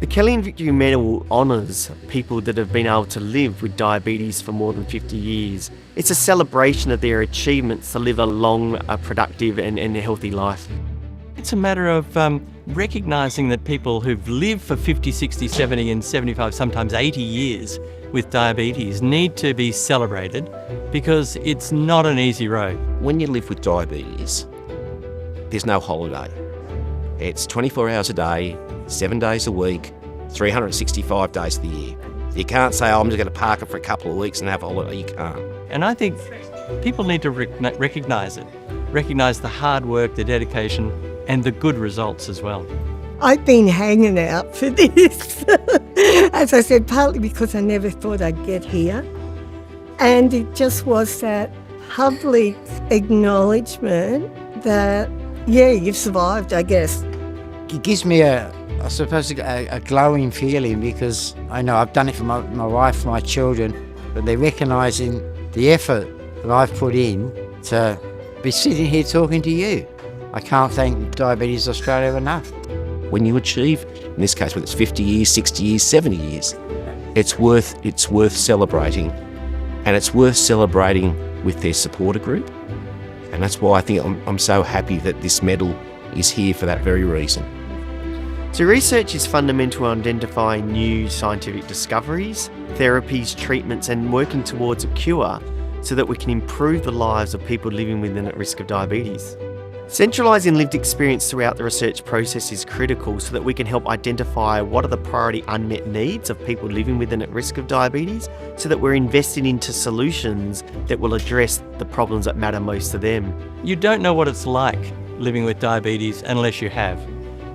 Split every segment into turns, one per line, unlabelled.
The Kelly and Victory Medal honours people that have been able to live with diabetes for more than 50 years. It's a celebration of their achievements to live a long, productive and healthy life.
It's a matter of recognising that people who've lived for 50, 60, 70 and 75, sometimes 80 years with diabetes need to be celebrated because it's not an easy road.
When you live with diabetes, there's no holiday. It's 24 hours a day, 7 days a week, 365 days of the year. You can't say, I'm just going to park it for a couple of weeks and have a holiday. You can't.
And I think people need to recognise it, recognise the hard work, the dedication and the good results as well.
I've been hanging out for this, as I said, partly because I never thought I'd get here. And it just was that public acknowledgement that, yeah, you've survived, I guess.
It gives me a glowing feeling because I know I've done it for my wife, my children, but they're recognising the effort that I've put in to be sitting here talking to you. I can't thank Diabetes Australia enough.
When you achieve, in this case, whether it's 50 years, 60 years, 70 years, it's worth celebrating. And it's worth celebrating with their supporter group. And that's why I think I'm so happy that this medal is here for that very reason.
So research is fundamental in identifying new scientific discoveries, therapies, treatments and working towards a cure so that we can improve the lives of people living with and at risk of diabetes. Centralising lived experience throughout the research process is critical so that we can help identify what are the priority unmet needs of people living with and at risk of diabetes so that we're investing into solutions that will address the problems that matter most to them.
You don't know what it's like living with diabetes unless you have.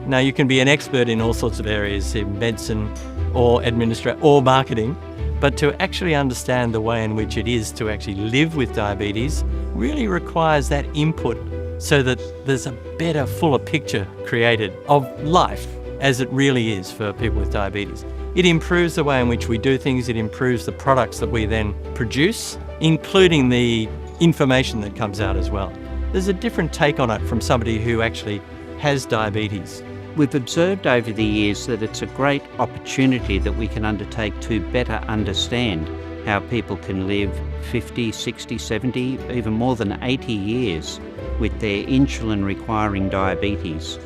Now you can be an expert in all sorts of areas, in medicine or administration or marketing, but to actually understand the way in which it is to actually live with diabetes really requires that input so that there's a better, fuller picture created of life as it really is for people with diabetes. It improves the way in which we do things, it improves the products that we then produce, including the information that comes out as well. There's a different take on it from somebody who actually has diabetes.
We've observed over the years that it's a great opportunity that we can undertake to better understand how people can live 50, 60, 70, even more than 80 years with their insulin-requiring diabetes.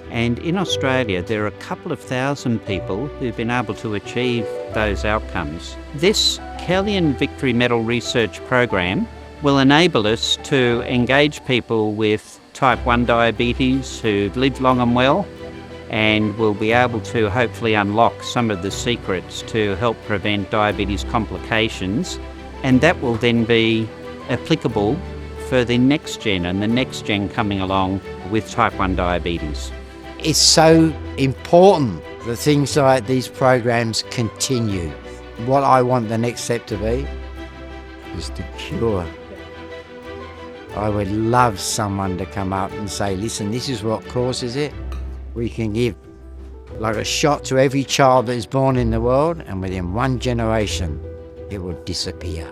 And in Australia, there are a couple of thousand people who've been able to achieve those outcomes. This Kelly and Victory Medal research program will enable us to engage people with type 1 diabetes who've lived long and well, and we'll be able to hopefully unlock some of the secrets to help prevent diabetes complications, and that will then be applicable for the next gen and the next gen coming along with type 1 diabetes.
It's so important that things like these programs continue. What I want the next step to be is the cure. I would love someone to come up and say, listen, this is what causes it. We can give like a shot to every child that is born in the world, and within one generation, it will disappear.